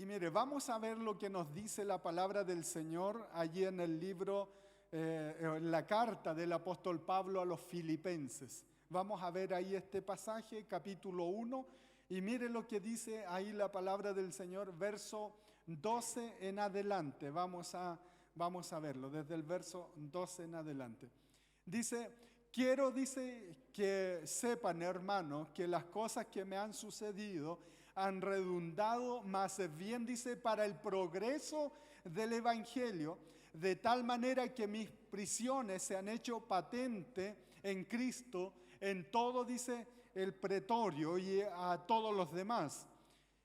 Y mire, vamos a ver lo que nos dice la palabra del Señor allí en el libro, en la carta del apóstol Pablo a los Filipenses. Vamos a ver ahí este pasaje, capítulo 1, y mire lo que dice ahí la palabra del Señor, verso 12 en adelante. Vamos a verlo desde el verso 12 en adelante. Dice, dice, que sepan, hermanos, que las cosas que me han sucedido han redundado más bien, dice, para el progreso del Evangelio, de tal manera que mis prisiones se han hecho patente en Cristo, en todo, dice, el pretorio y a todos los demás.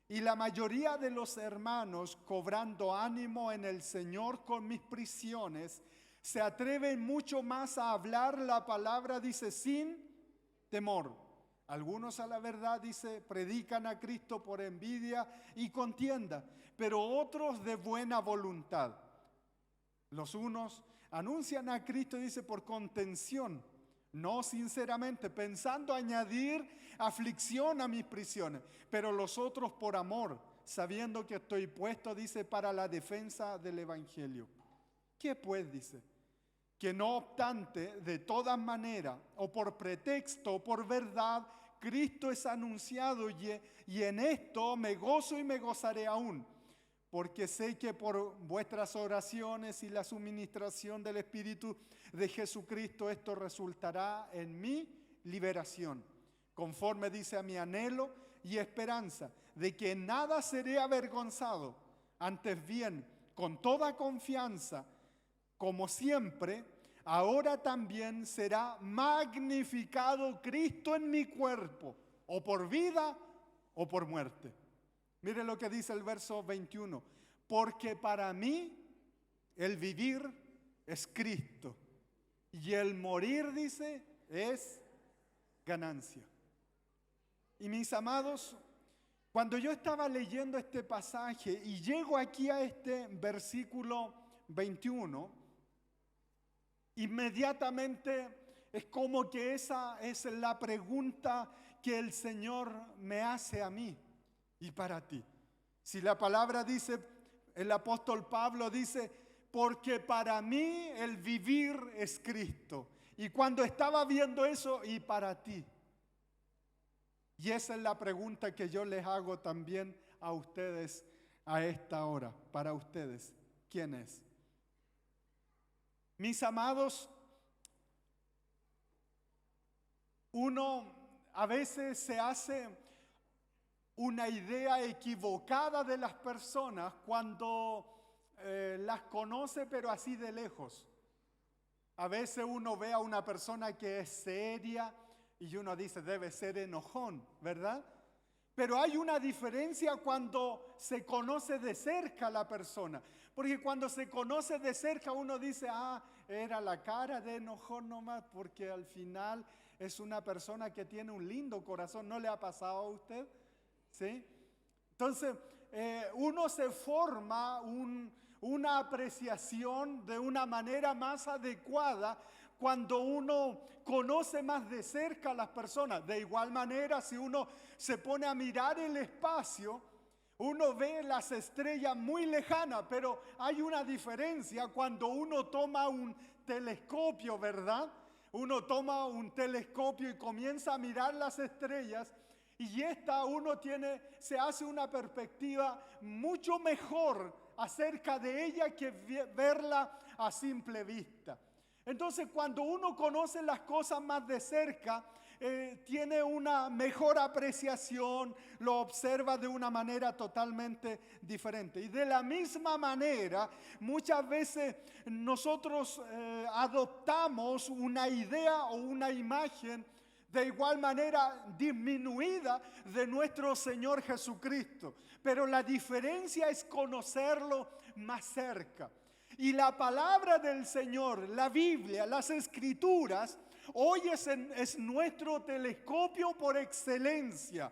Y la mayoría de los hermanos, cobrando ánimo en el Señor con mis prisiones, se atreven mucho más a hablar la palabra, dice, sin temor. Algunos a la verdad, dice, predican a Cristo por envidia y contienda, pero otros de buena voluntad. Los unos anuncian a Cristo, dice, por contención, no sinceramente, pensando añadir aflicción a mis prisiones, pero los otros por amor, sabiendo que estoy puesto, dice, para la defensa del Evangelio. ¿Qué pues? Dice, que no obstante, de todas maneras, o por pretexto, o por verdad, Cristo es anunciado y en esto me gozo y me gozaré aún, porque sé que por vuestras oraciones y la suministración del Espíritu de Jesucristo esto resultará en mi liberación, conforme dice a mi anhelo y esperanza, de que en nada seré avergonzado, antes bien, con toda confianza, como siempre, ahora también será magnificado Cristo en mi cuerpo, o por vida o por muerte. Mire lo que dice el verso 21. Porque para mí el vivir es Cristo y el morir, dice, es ganancia. Y mis amados, cuando yo estaba leyendo este pasaje y llego aquí a este versículo 21, inmediatamente es como que esa es la pregunta que el Señor me hace a mí y para ti. Si la palabra dice, el apóstol Pablo dice, porque para mí el vivir es Cristo. Y cuando estaba viendo eso, y para ti. Y esa es la pregunta que yo les hago también a ustedes a esta hora. Para ustedes, ¿quién es? Mis amados, uno a veces se hace una idea equivocada de las personas cuando las conoce, pero así de lejos. A veces uno ve a una persona que es seria y uno dice, debe ser enojón, ¿verdad? Pero hay una diferencia cuando se conoce de cerca a la persona. Porque cuando se conoce de cerca uno dice, era la cara de enojón nomás, porque al final es una persona que tiene un lindo corazón. ¿No le ha pasado a usted? ¿Sí? Entonces, uno se forma una apreciación de una manera más adecuada cuando uno conoce más de cerca a las personas. De igual manera, si uno se pone a mirar el espacio, uno ve las estrellas muy lejanas, pero hay una diferencia cuando uno toma un telescopio, ¿verdad? Uno toma un telescopio y comienza a mirar las estrellas. Y se hace una perspectiva mucho mejor acerca de ella que verla a simple vista. Entonces, cuando uno conoce las cosas más de cerca, tiene una mejor apreciación, lo observa de una manera totalmente diferente. Y de la misma manera, muchas veces nosotros adoptamos una idea o una imagen de igual manera disminuida de nuestro Señor Jesucristo. Pero la diferencia es conocerlo más cerca. Y la palabra del Señor, la Biblia, las Escrituras, hoy es nuestro telescopio por excelencia.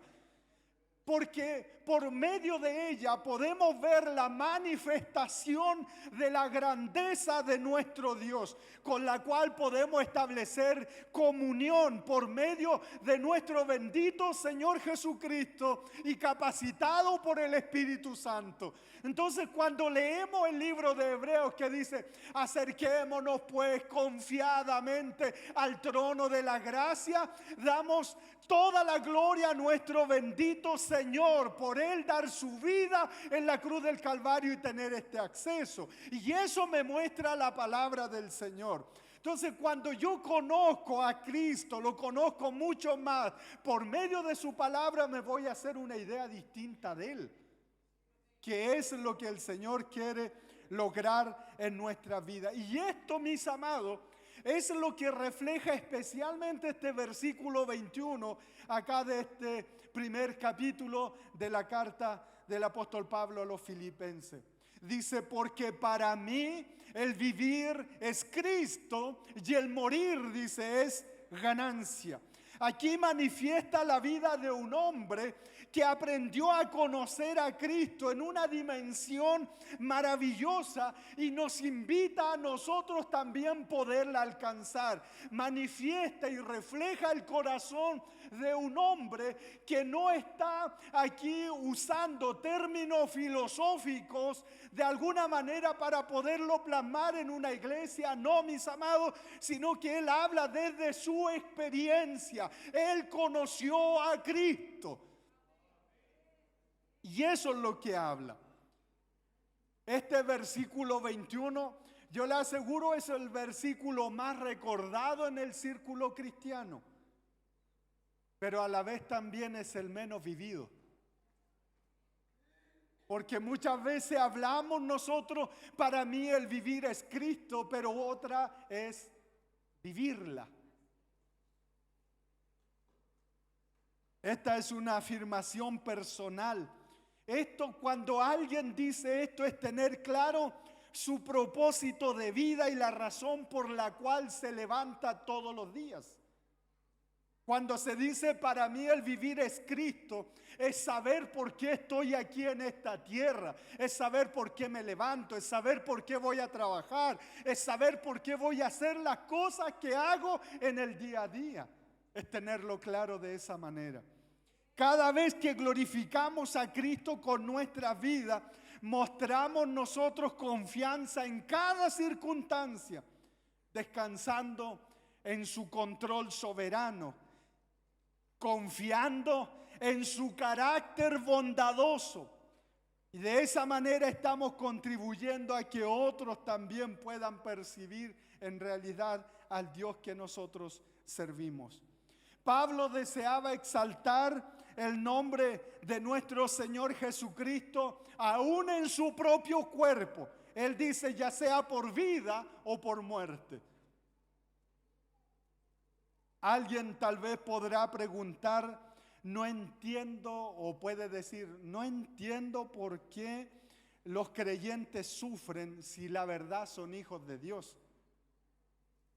porque por medio de ella podemos ver la manifestación de la grandeza de nuestro Dios, con la cual podemos establecer comunión por medio de nuestro bendito Señor Jesucristo y capacitado por el Espíritu Santo. Entonces, cuando leemos el libro de Hebreos que dice: acerquémonos pues confiadamente al trono de la gracia, damos toda la gloria a nuestro bendito Señor por Él dar su vida en la cruz del Calvario y tener este acceso. Y eso me muestra la palabra del Señor. Entonces, cuando yo conozco a Cristo, lo conozco mucho más, por medio de su palabra me voy a hacer una idea distinta de Él, que es lo que el Señor quiere lograr en nuestra vida. Y esto, mis amados, es lo que refleja especialmente este versículo 21, acá de este primer capítulo de la carta del apóstol Pablo a los Filipenses. Dice: porque para mí el vivir es Cristo y el morir, dice, es ganancia. Aquí manifiesta la vida de un hombre que aprendió a conocer a Cristo en una dimensión maravillosa y nos invita a nosotros también poderla alcanzar. Manifiesta y refleja el corazón de un hombre que no está aquí usando términos filosóficos de alguna manera para poderlo plasmar en una iglesia. No, mis amados, sino que él habla desde su experiencia. Él conoció a Cristo. Y eso es lo que habla. Este versículo 21, yo le aseguro, es el versículo más recordado en el círculo cristiano, pero a la vez también es el menos vivido. Porque muchas veces hablamos nosotros: para mí el vivir es Cristo, pero otra es vivirla. Esta es una afirmación personal. Esto, cuando alguien dice esto, es tener claro su propósito de vida y la razón por la cual se levanta todos los días. Cuando se dice: para mí el vivir es Cristo, es saber por qué estoy aquí en esta tierra, es saber por qué me levanto, es saber por qué voy a trabajar, es saber por qué voy a hacer las cosas que hago en el día a día. Es tenerlo claro de esa manera. Cada vez que glorificamos a Cristo con nuestra vida, mostramos nosotros confianza en cada circunstancia, descansando en su control soberano, confiando en su carácter bondadoso. Y de esa manera estamos contribuyendo a que otros también puedan percibir en realidad al Dios que nosotros servimos. Pablo deseaba exaltar el nombre de nuestro Señor Jesucristo aún en su propio cuerpo. Él dice: ya sea por vida o por muerte. Alguien tal vez podrá preguntar: no entiendo, o puede decir: no entiendo por qué los creyentes sufren si la verdad son hijos de Dios.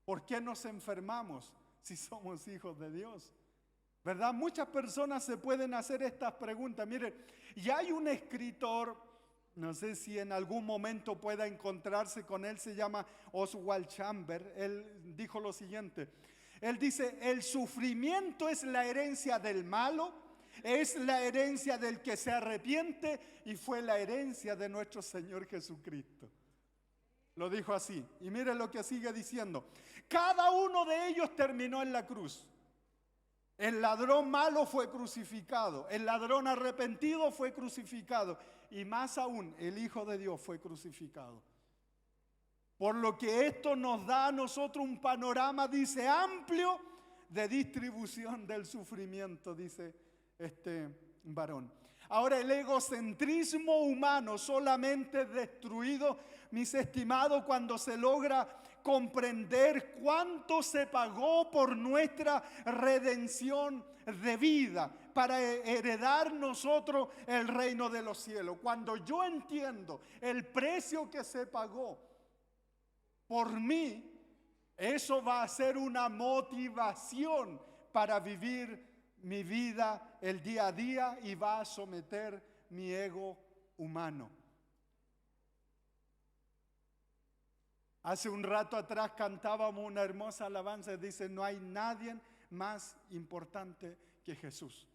¿Por qué nos enfermamos si somos hijos de Dios? ¿Verdad? Muchas personas se pueden hacer estas preguntas. Mire, y hay un escritor, no sé si en algún momento pueda encontrarse con él, se llama Oswald Chambers. Él dijo lo siguiente. Él dice: el sufrimiento es la herencia del malo, es la herencia del que se arrepiente y fue la herencia de nuestro Señor Jesucristo. Lo dijo así. Y mire lo que sigue diciendo. Cada uno de ellos terminó en la cruz. El ladrón malo fue crucificado, el ladrón arrepentido fue crucificado, y más aún, el Hijo de Dios fue crucificado. Por lo que esto nos da a nosotros un panorama, dice, amplio de distribución del sufrimiento, dice este varón. Ahora, el egocentrismo humano solamente es destruido, mis estimados, cuando se logra comprender cuánto se pagó por nuestra redención de vida para heredar nosotros el reino de los cielos. Cuando yo entiendo el precio que se pagó por mí, eso va a ser una motivación para vivir mi vida el día a día y va a someter mi ego humano. Hace un rato atrás cantábamos una hermosa alabanza y dice: no hay nadie más importante que Jesús.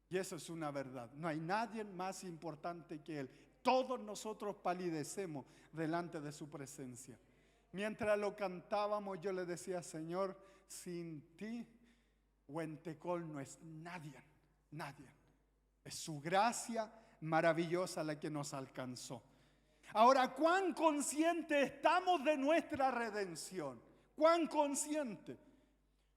Y eso es una verdad. No hay nadie más importante que Él. Todos nosotros palidecemos delante de su presencia. Mientras lo cantábamos, yo le decía: Señor, sin ti, Huentecol no es nadie, nadie. Es su gracia maravillosa la que nos alcanzó. Ahora, ¿cuán conscientes estamos de nuestra redención? ¿Cuán consciente?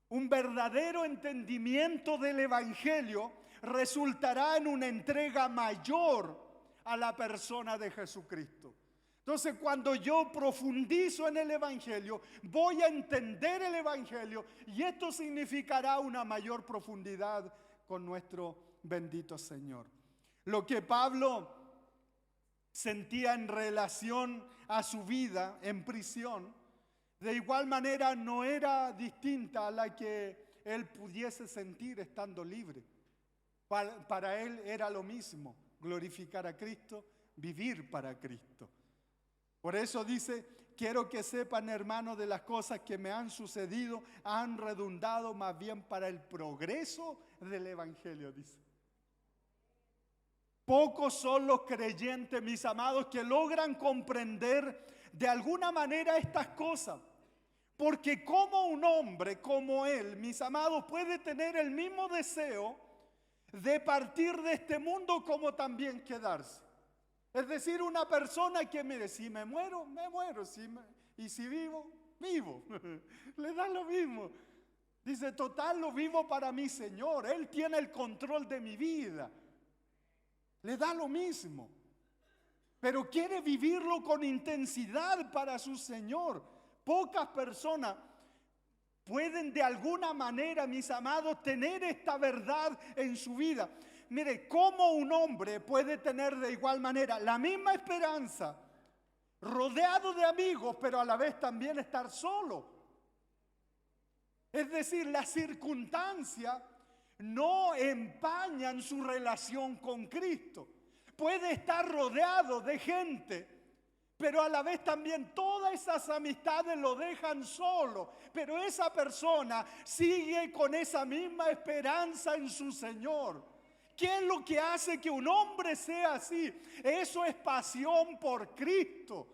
Un verdadero entendimiento del Evangelio resultará en una entrega mayor a la persona de Jesucristo. Entonces, cuando yo profundizo en el Evangelio, voy a entender el Evangelio y esto significará una mayor profundidad con nuestro bendito Señor. Lo que Pablo sentía en relación a su vida en prisión, de igual manera no era distinta a la que él pudiese sentir estando libre. Para él era lo mismo, glorificar a Cristo, vivir para Cristo. Por eso dice: quiero que sepan, hermanos, de las cosas que me han sucedido, han redundado más bien para el progreso del Evangelio, dice. Pocos son los creyentes, mis amados, que logran comprender de alguna manera estas cosas. Porque como un hombre como él, mis amados, puede tener el mismo deseo de partir de este mundo como también quedarse. Es decir, una persona que, mire, si me muero, me muero. Y si vivo, vivo. Le da lo mismo. Dice: total, lo vivo para mi Señor. Él tiene el control de mi vida. Le da lo mismo. Pero quiere vivirlo con intensidad para su Señor. Pocas personas pueden de alguna manera, mis amados, tener esta verdad en su vida. Mire, ¿cómo un hombre puede tener de igual manera la misma esperanza, rodeado de amigos, pero a la vez también estar solo? Es decir, las circunstancias no empañan su relación con Cristo. Puede estar rodeado de gente, pero a la vez también todas esas amistades lo dejan solo. Pero esa persona sigue con esa misma esperanza en su Señor. ¿Qué es lo que hace que un hombre sea así? Eso es pasión por Cristo.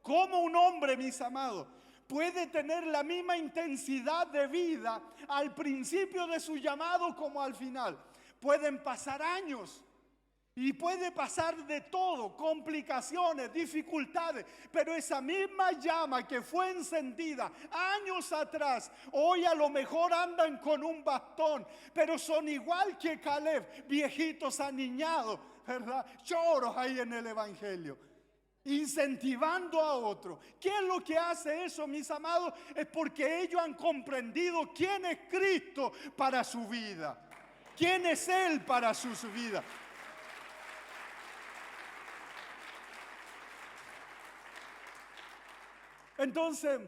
¿Cómo un hombre, mis amados, puede tener la misma intensidad de vida al principio de su llamado como al final? Pueden pasar años. Y puede pasar de todo, complicaciones, dificultades, pero esa misma llama que fue encendida años atrás, hoy a lo mejor andan con un bastón, pero son igual que Caleb, viejitos aniñados, ¿verdad? Choros ahí en el Evangelio, incentivando a otros. ¿Qué es lo que hace eso, mis amados? Es porque ellos han comprendido quién es Cristo para su vida, quién es Él para su vida. Entonces,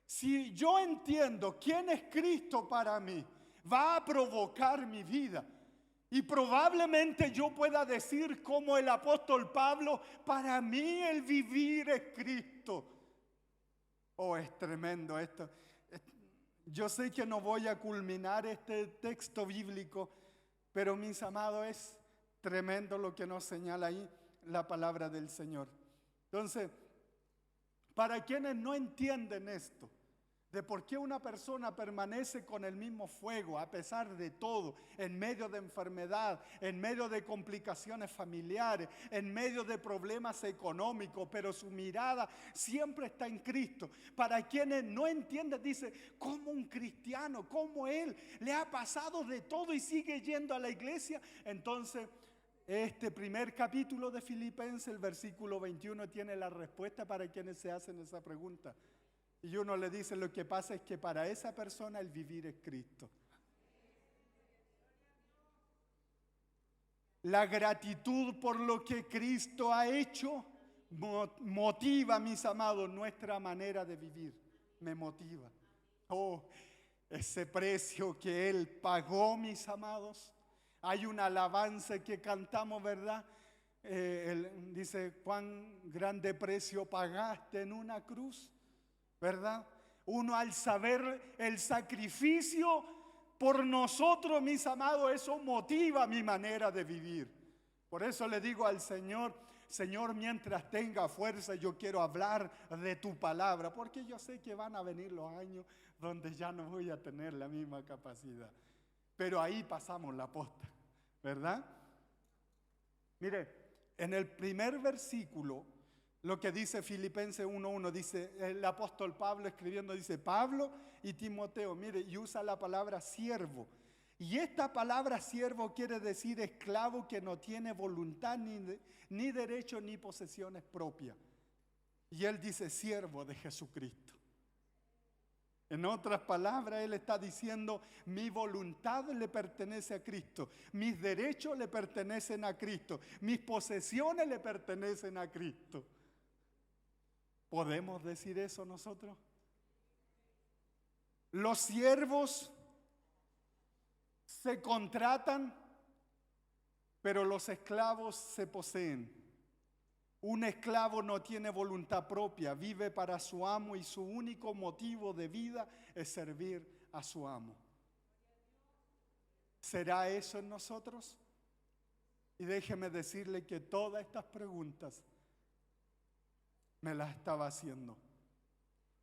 si yo entiendo quién es Cristo para mí, va a provocar mi vida. Y probablemente yo pueda decir como el apóstol Pablo: para mí el vivir es Cristo. Oh, es tremendo esto. Yo sé que no voy a culminar este texto bíblico, pero mis amados, es tremendo lo que nos señala ahí la palabra del Señor. Entonces, para quienes no entienden esto, de por qué una persona permanece con el mismo fuego a pesar de todo, en medio de enfermedad, en medio de complicaciones familiares, en medio de problemas económicos, pero su mirada siempre está en Cristo. Para quienes no entienden, dice: ¿cómo un cristiano, cómo él le ha pasado de todo y sigue yendo a la iglesia? Entonces, este primer capítulo de Filipenses, el versículo 21, tiene la respuesta para quienes se hacen esa pregunta. Y uno le dice: lo que pasa es que para esa persona el vivir es Cristo. La gratitud por lo que Cristo ha hecho motiva, mis amados, nuestra manera de vivir. Me motiva. Oh, ese precio que Él pagó, mis amados. Hay una alabanza que cantamos, ¿verdad? Dice, cuán grande precio pagaste en una cruz, ¿verdad? Uno al saber el sacrificio por nosotros, mis amados, eso motiva mi manera de vivir. Por eso le digo al Señor, Señor, mientras tenga fuerza, yo quiero hablar de tu palabra, porque yo sé que van a venir los años donde ya no voy a tener la misma capacidad. Pero ahí pasamos la posta, ¿verdad? Mire, en el primer versículo, lo que dice Filipenses 1:1, dice el apóstol Pablo escribiendo, dice Pablo y Timoteo, mire, y usa la palabra siervo. Y esta palabra siervo quiere decir esclavo que no tiene voluntad ni derecho ni posesiones propias. Y él dice siervo de Jesucristo. En otras palabras, él está diciendo, mi voluntad le pertenece a Cristo, mis derechos le pertenecen a Cristo, mis posesiones le pertenecen a Cristo. ¿Podemos decir eso nosotros? Los siervos se contratan, pero los esclavos se poseen. Un esclavo no tiene voluntad propia, vive para su amo y su único motivo de vida es servir a su amo. ¿Será eso en nosotros? Y déjeme decirle que todas estas preguntas me las estaba haciendo.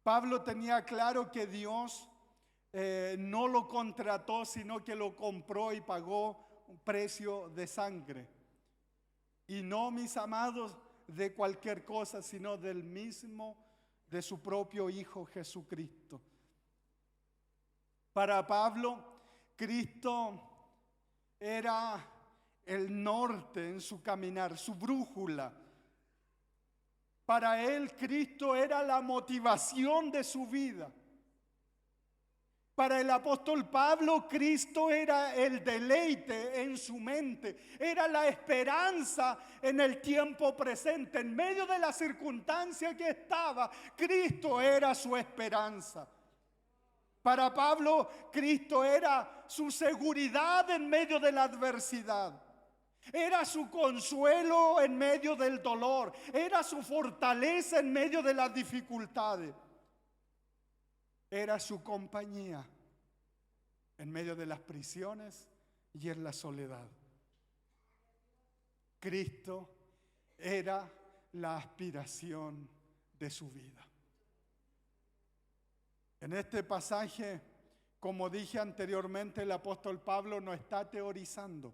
Pablo tenía claro que Dios no lo contrató, sino que lo compró y pagó un precio de sangre. Y no, mis amados, de cualquier cosa, sino del mismo, de su propio Hijo Jesucristo. Para Pablo, Cristo era el norte en su caminar, su brújula. Para él, Cristo era la motivación de su vida. Para el apóstol Pablo, Cristo era el deleite en su mente, era la esperanza en el tiempo presente. En medio de la circunstancia que estaba, Cristo era su esperanza. Para Pablo, Cristo era su seguridad en medio de la adversidad. Era su consuelo en medio del dolor. Era su fortaleza en medio de las dificultades. Era su compañía en medio de las prisiones y en la soledad. Cristo era la aspiración de su vida. En este pasaje, como dije anteriormente, el apóstol Pablo no está teorizando,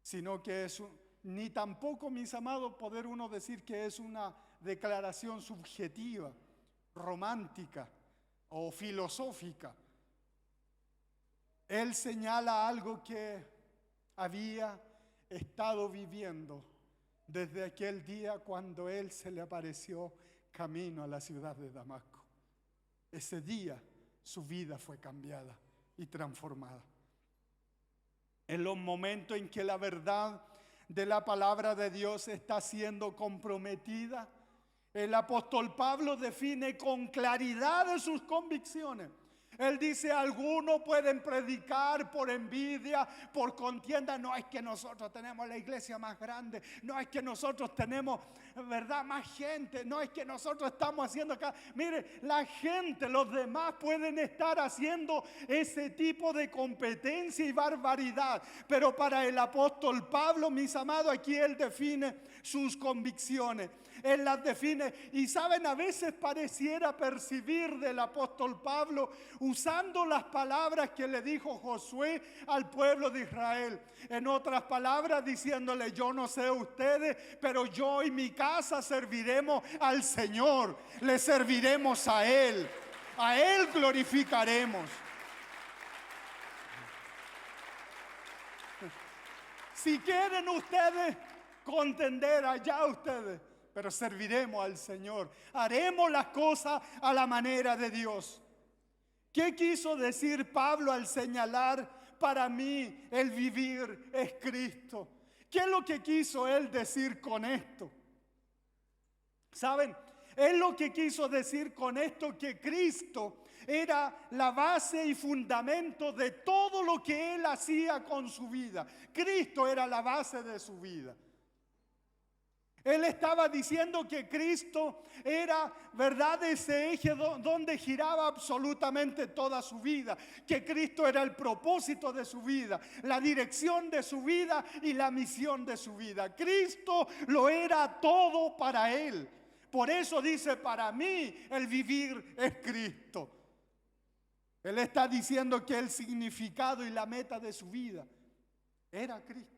sino que es, ni tampoco, mis amados, poder uno decir que es una declaración subjetiva, romántica o filosófica. Él señala algo que había estado viviendo desde aquel día cuando él se le apareció camino a la ciudad de Damasco. Ese día su vida fue cambiada y transformada. En los momentos en que la verdad de la palabra de Dios está siendo comprometida, el apóstol Pablo define con claridad sus convicciones. Él dice, algunos pueden predicar por envidia, por contienda. No es que nosotros tenemos la iglesia más grande, no es que nosotros tenemos, ¿verdad?, más gente, no es que nosotros estamos haciendo acá. Mire, la gente, los demás pueden estar haciendo ese tipo de competencia y barbaridad. Pero para el apóstol Pablo, mis amados, aquí él define sus convicciones. Él las define y saben, a veces pareciera percibir del apóstol Pablo usando las palabras que le dijo Josué al pueblo de Israel. En otras palabras, diciéndole, yo no sé ustedes, pero yo y mi casa serviremos al Señor, le serviremos a Él glorificaremos. Si quieren ustedes contender, allá ustedes, pero serviremos al Señor. Haremos las cosas a la manera de Dios. ¿Qué quiso decir Pablo al señalar, para mí el vivir es Cristo? ¿Qué es lo que quiso él decir con esto? ¿Saben? Él lo que quiso decir con esto, que Cristo era la base y fundamento de todo lo que él hacía con su vida. Cristo era la base de su vida. Él estaba diciendo que Cristo era, ¿verdad?, ese eje donde giraba absolutamente toda su vida. Que Cristo era el propósito de su vida, la dirección de su vida y la misión de su vida. Cristo lo era todo para él. Por eso dice, para mí el vivir es Cristo. Él está diciendo que el significado y la meta de su vida era Cristo.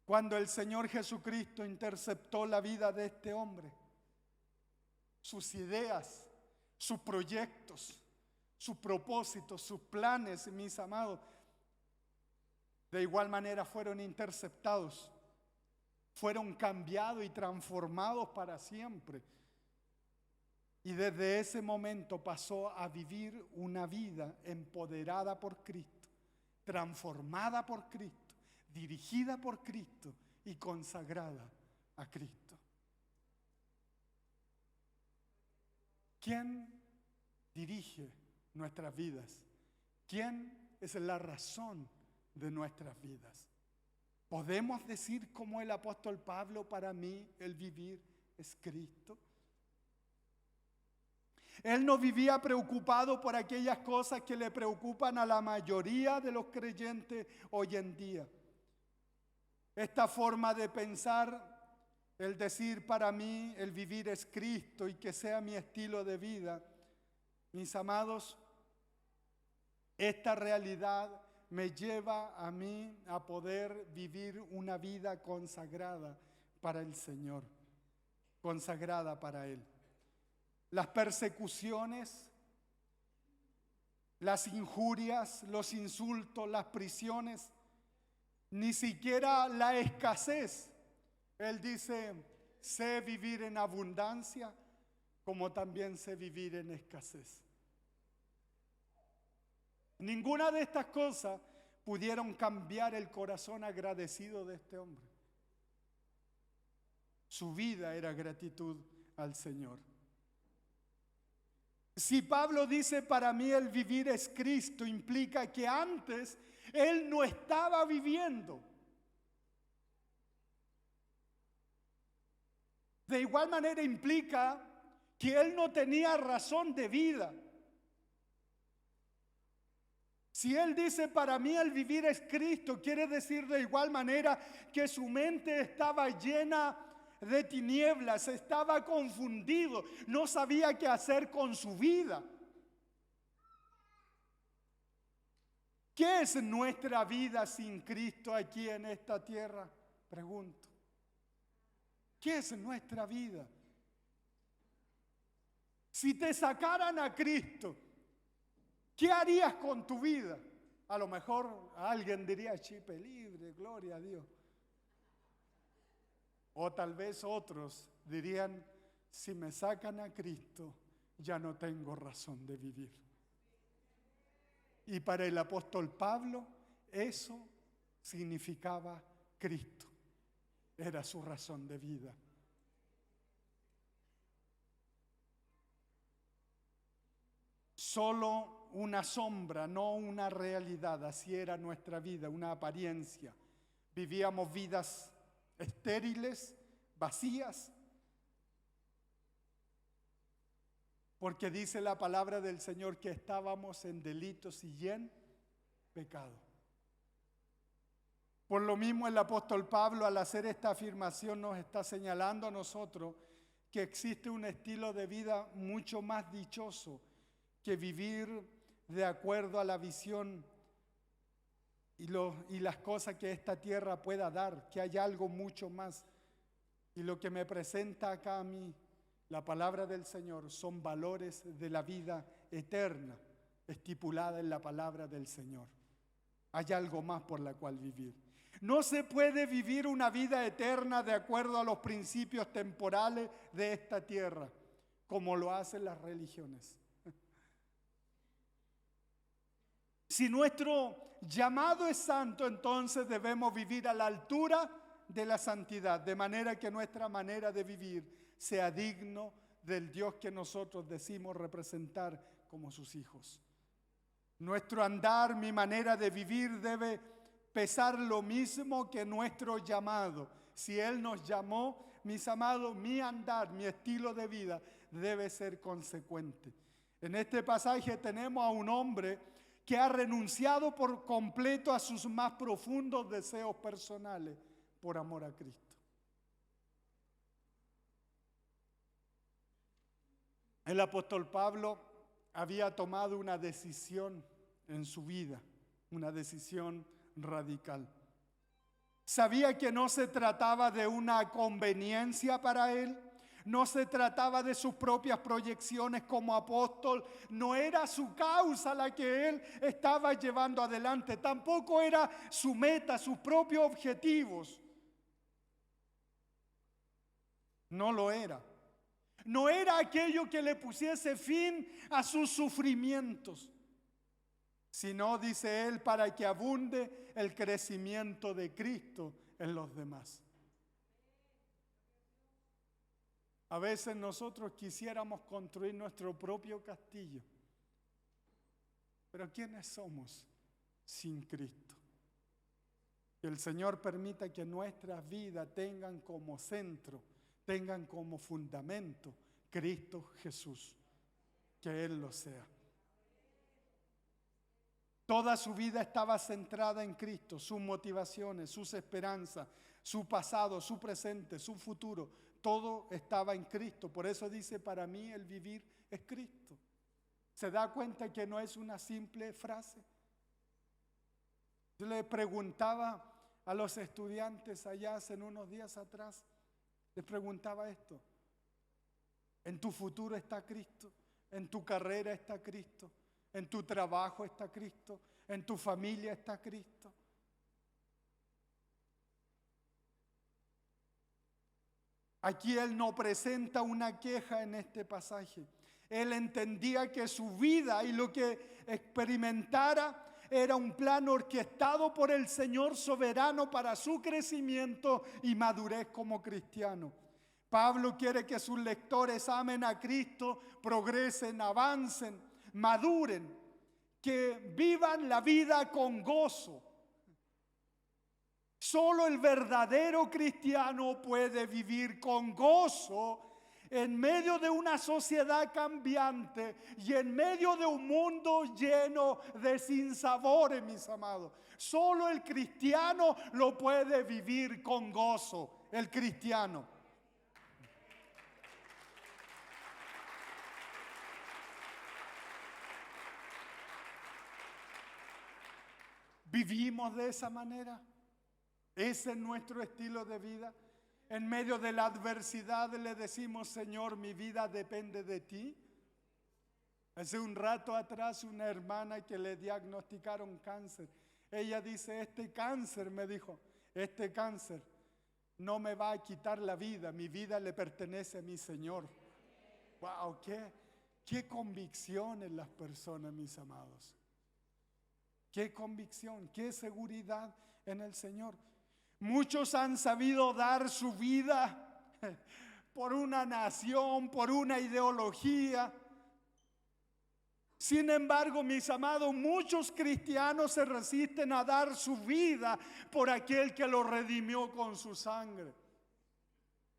Cuando el Señor Jesucristo interceptó la vida de este hombre, sus ideas, sus proyectos, sus propósitos, sus planes, mis amados, de igual manera fueron interceptados, fueron cambiados y transformados para siempre. Y desde ese momento pasó a vivir una vida empoderada por Cristo, transformada por Cristo, dirigida por Cristo y consagrada a Cristo. ¿Quién dirige nuestras vidas? ¿Quién es la razón de nuestras vidas? ¿Podemos decir como el apóstol Pablo, para mí el vivir es Cristo? Él no vivía preocupado por aquellas cosas que le preocupan a la mayoría de los creyentes hoy en día. Esta forma de pensar, el decir para mí el vivir es Cristo y que sea mi estilo de vida, mis amados, esta realidad me lleva a mí a poder vivir una vida consagrada para el Señor, consagrada para Él. Las persecuciones, las injurias, los insultos, las prisiones, ni siquiera la escasez. Él dice, sé vivir en abundancia, como también sé vivir en escasez. Ninguna de estas cosas pudieron cambiar el corazón agradecido de este hombre. Su vida era gratitud al Señor. Si Pablo dice, para mí el vivir es Cristo, implica que antes él no estaba viviendo. De igual manera implica que él no tenía razón de vida. Si él dice, para mí el vivir es Cristo, quiere decir de igual manera que su mente estaba llena de tinieblas, estaba confundido, no sabía qué hacer con su vida. ¿Qué es nuestra vida sin Cristo aquí en esta tierra? Pregunto. ¿Qué es nuestra vida? Si te sacaran a Cristo, ¿qué harías con tu vida? A lo mejor alguien diría, chipe libre, gloria a Dios. O tal vez otros dirían, si me sacan a Cristo, ya no tengo razón de vivir. Y para el apóstol Pablo, eso significaba Cristo. Era su razón de vida. Solo una sombra, no una realidad. Así era nuestra vida, una apariencia. Vivíamos vidas estériles, vacías. Porque dice la palabra del Señor que estábamos en delitos y en pecado. Por lo mismo el apóstol Pablo, al hacer esta afirmación, nos está señalando a nosotros que existe un estilo de vida mucho más dichoso que vivir de acuerdo a la visión y las cosas que esta tierra pueda dar, que hay algo mucho más. Y lo que me presenta acá a mí, la palabra del Señor, son valores de la vida eterna, estipulada en la palabra del Señor. Hay algo más por la cual vivir. No se puede vivir una vida eterna de acuerdo a los principios temporales de esta tierra, como lo hacen las religiones. Si nuestro llamado es santo, entonces debemos vivir a la altura de la santidad, de manera que nuestra manera de vivir sea digno del Dios que nosotros decimos representar como sus hijos. Nuestro andar, mi manera de vivir debe pesar lo mismo que nuestro llamado. Si Él nos llamó, mis amados, mi andar, mi estilo de vida debe ser consecuente. En este pasaje tenemos a un hombre que ha renunciado por completo a sus más profundos deseos personales por amor a Cristo. El apóstol Pablo había tomado una decisión en su vida, una decisión radical. Sabía que no se trataba de una conveniencia para él, no se trataba de sus propias proyecciones como apóstol, no era su causa la que él estaba llevando adelante, tampoco era su meta, sus propios objetivos. No lo era. No era aquello que le pusiese fin a sus sufrimientos, sino, dice él, para que abunde el crecimiento de Cristo en los demás. A veces nosotros quisiéramos construir nuestro propio castillo, pero ¿quiénes somos sin Cristo? Que el Señor permita que nuestras vidas tengan como centro, tengan como fundamento Cristo Jesús, que Él lo sea. Toda su vida estaba centrada en Cristo, sus motivaciones, sus esperanzas, su pasado, su presente, su futuro, todo estaba en Cristo. Por eso dice, para mí el vivir es Cristo. ¿Se da cuenta que no es una simple frase? Yo le preguntaba a los estudiantes allá hace unos días atrás, les preguntaba esto: ¿en tu futuro está Cristo? ¿En tu carrera está Cristo? ¿En tu trabajo está Cristo? ¿En tu familia está Cristo? Aquí él no presenta una queja en este pasaje. Él entendía que su vida y lo que experimentara era un plan orquestado por el Señor soberano para su crecimiento y madurez como cristiano. Pablo quiere que sus lectores amen a Cristo, progresen, avancen, maduren, que vivan la vida con gozo. Solo el verdadero cristiano puede vivir con gozo en medio de una sociedad cambiante y en medio de un mundo lleno de sinsabores, mis amados. Solo el cristiano lo puede vivir con gozo, el cristiano. ¿Vivimos de esa manera? ¿Ese es nuestro estilo de vida? En medio de la adversidad le decimos, Señor, mi vida depende de ti. Hace un rato atrás una hermana que le diagnosticaron cáncer. Ella dice, este cáncer, me dijo, este cáncer no me va a quitar la vida. Mi vida le pertenece a mi Señor. ¡Wow! ¡Qué convicción en las personas, mis amados! ¡Qué convicción! ¡Qué seguridad en el Señor! Muchos han sabido dar su vida por una nación, por una ideología. Sin embargo, mis amados, muchos cristianos se resisten a dar su vida por aquel que los redimió con su sangre.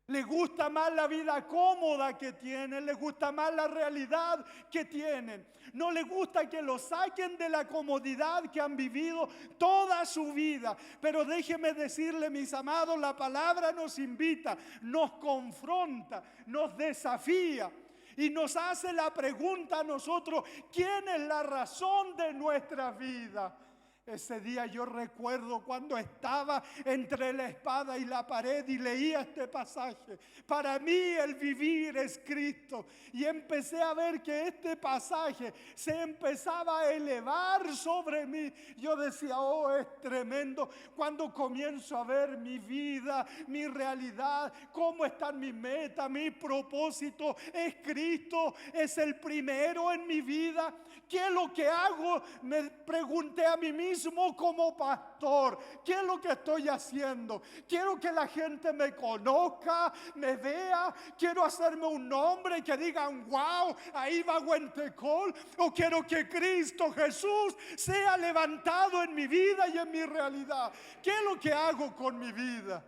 Les gusta más la vida cómoda que tienen, les gusta más la realidad que tienen. No les gusta que los saquen de la comodidad que han vivido toda su vida. Pero déjeme decirle, mis amados, la palabra nos invita, nos confronta, nos desafía y nos hace la pregunta a nosotros, ¿quién es la razón de nuestra vida? Ese día yo recuerdo cuando estaba entre la espada y la pared y leía este pasaje. Para mí el vivir es Cristo. Y empecé a ver que este pasaje se empezaba a elevar sobre mí. Yo decía, oh, es tremendo. Cuando comienzo a ver mi vida, mi realidad, cómo están mis metas, mis propósitos, es Cristo, es el primero en mi vida. ¿Qué es lo que hago? Me pregunté a mí mismo. mismo como pastor. ¿Qué es lo que estoy haciendo? Quiero que la gente me conozca, me vea. Quiero hacerme un nombre y que digan, wow, ahí va Huentecol. O quiero que Cristo Jesús sea levantado en mi vida y en mi realidad. ¿Qué es lo que hago con mi vida?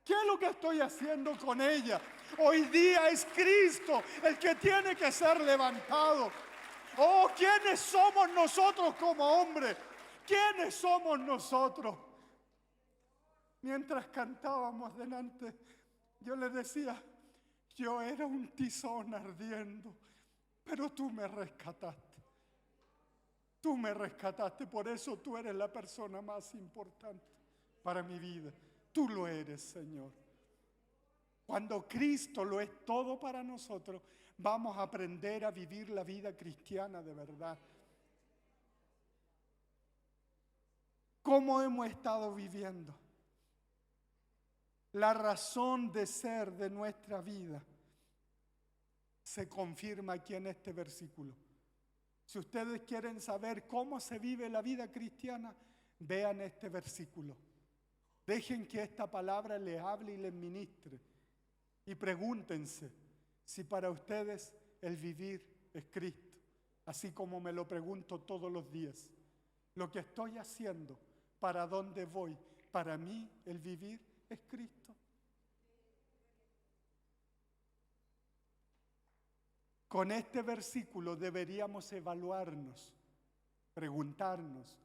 ¿Qué es lo que estoy haciendo con ella? Hoy día es Cristo el que tiene que ser levantado. Oh, ¿quiénes somos nosotros como hombres? ¿Quiénes somos nosotros? Mientras cantábamos delante, yo le decía, yo era un tizón ardiendo, pero tú me rescataste. Tú me rescataste, por eso tú eres la persona más importante para mi vida. Tú lo eres, Señor. Cuando Cristo lo es todo para nosotros, vamos a aprender a vivir la vida cristiana de verdad. ¿Cómo hemos estado viviendo? La razón de ser de nuestra vida se confirma aquí en este versículo. Si ustedes quieren saber cómo se vive la vida cristiana, vean este versículo. Dejen que esta palabra les hable y les ministre. Y pregúntense si para ustedes el vivir es Cristo, así como me lo pregunto todos los días. Lo que estoy haciendo, para dónde voy, para mí el vivir es Cristo. Con este versículo deberíamos evaluarnos, preguntarnos,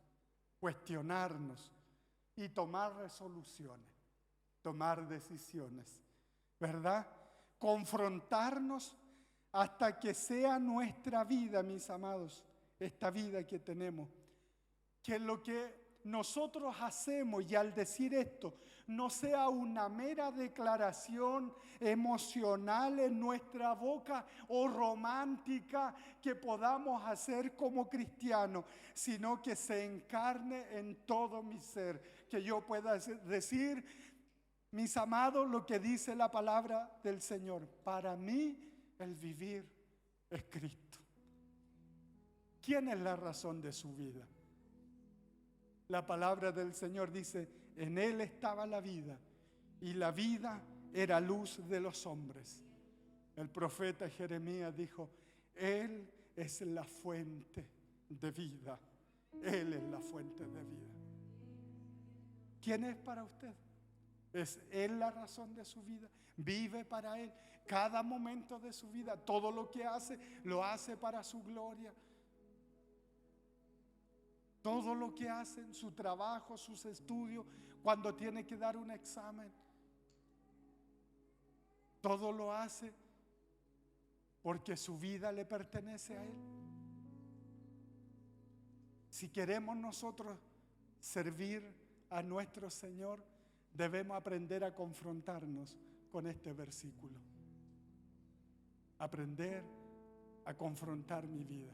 cuestionarnos y tomar resoluciones, tomar decisiones, ¿verdad? Confrontarnos hasta que sea nuestra vida, mis amados, esta vida que tenemos, que lo que nosotros hacemos y al decir esto no sea una mera declaración emocional en nuestra boca o romántica que podamos hacer como cristianos, sino que se encarne en todo mi ser, que yo pueda decir, mis amados, lo que dice la palabra del Señor, para mí el vivir es Cristo. ¿Quién es la razón de su vida? La palabra del Señor dice, en Él estaba la vida, y la vida era luz de los hombres. El profeta Jeremías dijo, Él es la fuente de vida. Él es la fuente de vida. ¿Quién es para usted? ¿Es Él la razón de su vida? ¿Vive para Él? Cada momento de su vida, todo lo que hace, lo hace para su gloria. Todo lo que hacen, su trabajo, sus estudios, cuando tiene que dar un examen, todo lo hace porque su vida le pertenece a Él. Si queremos nosotros servir a nuestro Señor, debemos aprender a confrontarnos con este versículo. Aprender a confrontar mi vida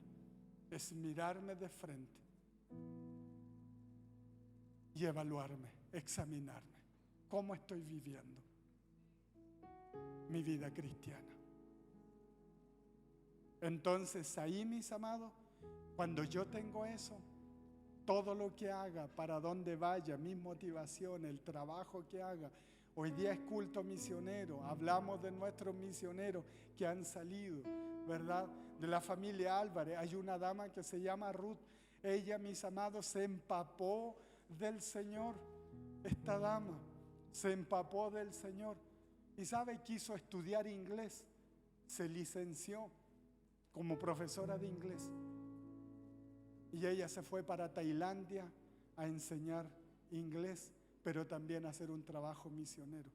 es mirarme de frente y evaluarme, examinarme. ¿Cómo estoy viviendo mi vida cristiana? Entonces ahí, mis amados, cuando yo tengo eso, todo lo que haga, para donde vaya, mis motivaciones, el trabajo que haga. Hoy día es culto misionero, hablamos de nuestros misioneros que han salido, ¿verdad? De la familia Álvarez, hay una dama que se llama Ruth. Ella, mis amados, se empapó del Señor. Esta dama se empapó del Señor. Y sabe, quiso estudiar inglés. Se licenció como profesora de inglés. Y ella se fue para Tailandia a enseñar inglés, pero también a hacer un trabajo misionero.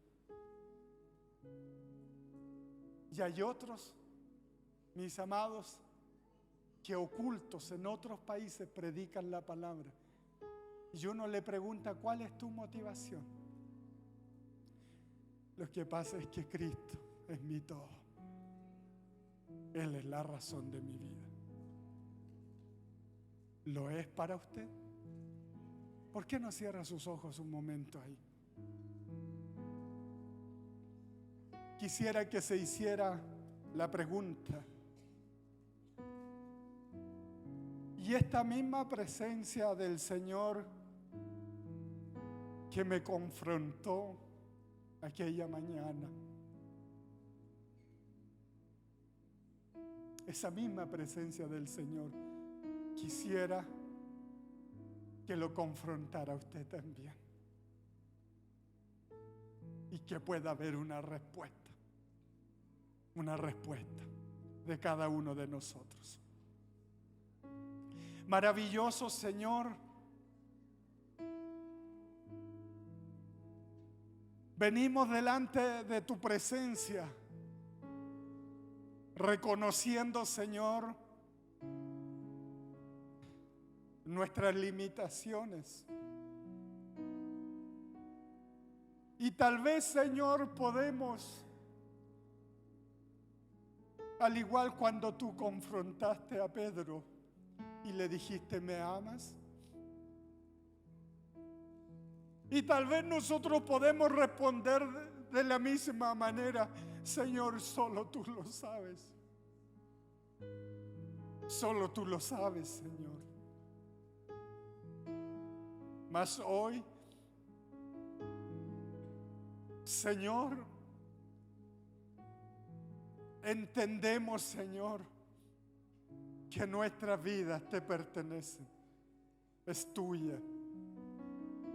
Y hay otros, mis amados, que ocultos en otros países predican la palabra. Y uno le pregunta, ¿cuál es tu motivación? Lo que pasa es que Cristo es mi todo. Él es la razón de mi vida. ¿Lo es para usted? ¿Por qué no cierra sus ojos un momento ahí? Quisiera que se hiciera la pregunta. Y esta misma presencia del Señor que me confrontó aquella mañana, esa misma presencia del Señor, quisiera que lo confrontara usted también. Y que pueda haber una respuesta de cada uno de nosotros. Maravilloso Señor, venimos delante de tu presencia, reconociendo, Señor, nuestras limitaciones. Y tal vez, Señor, podemos, al igual cuando tú confrontaste a Pedro y le dijiste, ¿me amas? Y tal vez nosotros podemos responder de la misma manera, Señor, solo tú lo sabes. Solo tú lo sabes, Señor. Mas hoy, Señor, entendemos, Señor, que nuestras vidas te pertenecen, es tuya.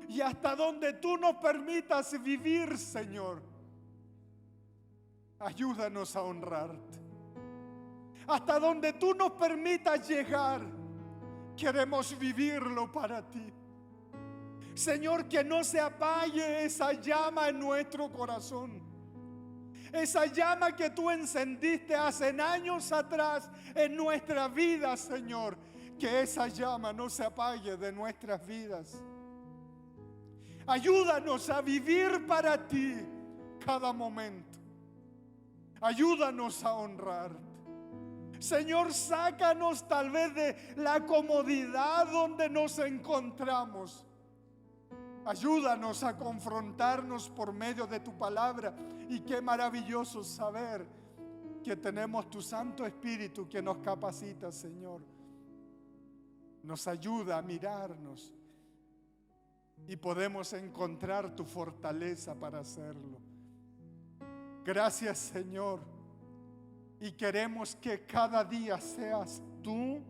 Y hasta donde tú nos permitas vivir, Señor, ayúdanos a honrarte. Hasta donde tú nos permitas llegar, queremos vivirlo para ti. Señor, que no se apague esa llama en nuestro corazón. Esa llama que tú encendiste hace años atrás en nuestra vida, Señor. Que esa llama no se apague de nuestras vidas. Ayúdanos a vivir para ti cada momento. Ayúdanos a honrarte. Señor, sácanos tal vez de la comodidad donde nos encontramos. Ayúdanos a confrontarnos por medio de tu palabra. Y qué maravilloso saber que tenemos tu Santo Espíritu que nos capacita, Señor. Nos ayuda a mirarnos y podemos encontrar tu fortaleza para hacerlo. Gracias, Señor. Y queremos que cada día seas tú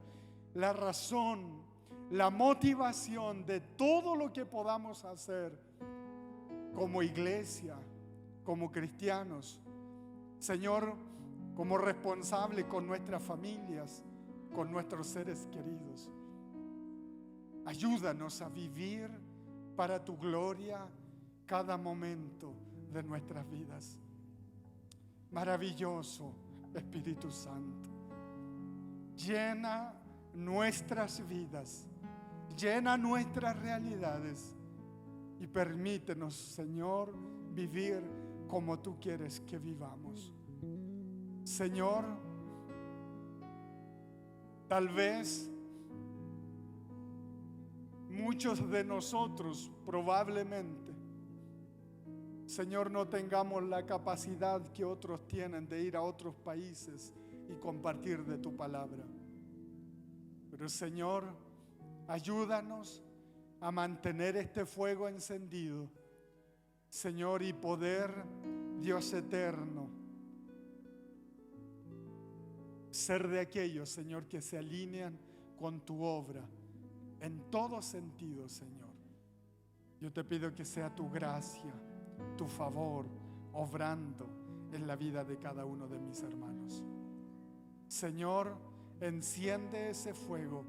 la razón, la motivación de todo lo que podamos hacer como iglesia, como cristianos. Señor, como responsable con nuestras familias, con nuestros seres queridos. Ayúdanos a vivir para tu gloria cada momento de nuestras vidas. Maravilloso Espíritu Santo. Llena nuestras vidas, llena nuestras realidades y permítenos, Señor, vivir como tú quieres que vivamos. Señor, tal vez muchos de nosotros probablemente, Señor, no tengamos la capacidad que otros tienen de ir a otros países y compartir de tu palabra. Pero, Señor, ayúdanos a mantener este fuego encendido, Señor, y poder, Dios eterno, ser de aquellos, Señor, que se alinean con tu obra en todo sentido, Señor. Yo te pido que sea tu gracia, tu favor, obrando en la vida de cada uno de mis hermanos. Señor, enciende ese fuego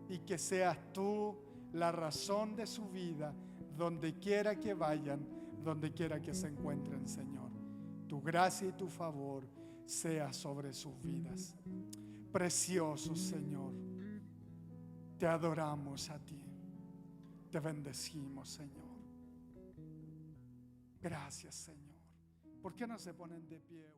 y que seas tú la razón de su vida, donde quiera que vayan, donde quiera que se encuentren, Señor. Tu gracia y tu favor sea sobre sus vidas. Precioso Señor, te adoramos a ti, te bendecimos, Señor. Gracias, Señor. ¿Por qué no se ponen de pie?